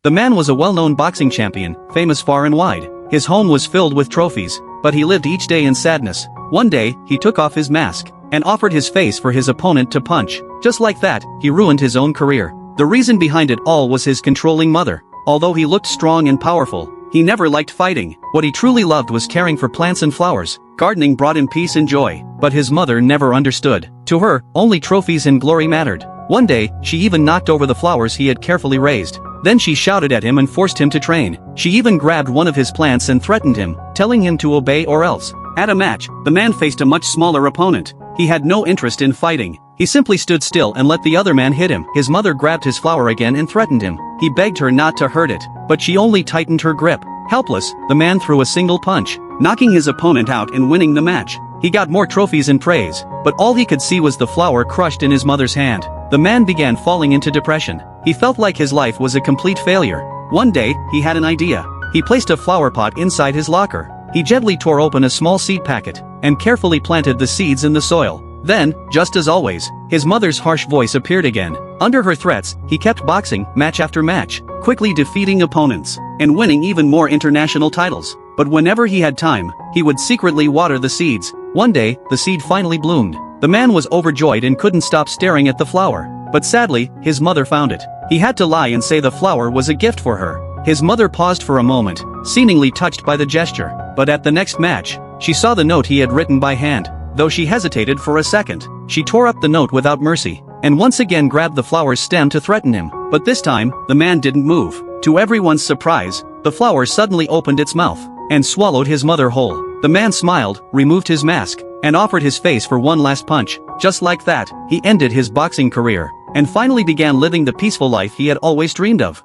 The man was a well-known boxing champion, famous far and wide. His home was filled with trophies, but he lived each day in sadness. One day, he took off his mask and offered his face for his opponent to punch. Just like that, he ruined his own career. The reason behind it all was his controlling mother. Although he looked strong and powerful, he never liked fighting. What he truly loved was caring for plants and flowers. Gardening brought him peace and joy, but his mother never understood. To her, only trophies and glory mattered. One day, she even knocked over the flowers he had carefully raised. Then she shouted at him and forced him to train. She even grabbed one of his plants and threatened him, telling him to obey or else. At a match, the man faced a much smaller opponent. He had no interest in fighting. He simply stood still and let the other man hit him. His mother grabbed his flower again and threatened him. He begged her not to hurt it, but she only tightened her grip. Helpless, the man threw a single punch, knocking his opponent out and winning the match. He got more trophies and praise, but all he could see was the flower crushed in his mother's hand. The man began falling into depression. He felt like his life was a complete failure. One day, he had an idea. He placed a flower pot inside his locker. He gently tore open a small seed packet and carefully planted the seeds in the soil. Then, just as always, his mother's harsh voice appeared again. Under her threats, he kept boxing match after match, quickly defeating opponents and winning even more international titles. But whenever he had time, he would secretly water the seeds. One day, the seed finally bloomed. The man was overjoyed and couldn't stop staring at the flower. But sadly, his mother found it. He had to lie and say the flower was a gift for her. His mother paused for a moment, seemingly touched by the gesture. But at the next match, she saw the note he had written by hand. Though she hesitated for a second, she tore up the note without mercy, and once again grabbed the flower's stem to threaten him. But this time, the man didn't move. To everyone's surprise, the flower suddenly opened its mouth and swallowed his mother whole. The man smiled, removed his mask, and offered his face for one last punch. Just like that, he ended his boxing career and finally began living the peaceful life he had always dreamed of.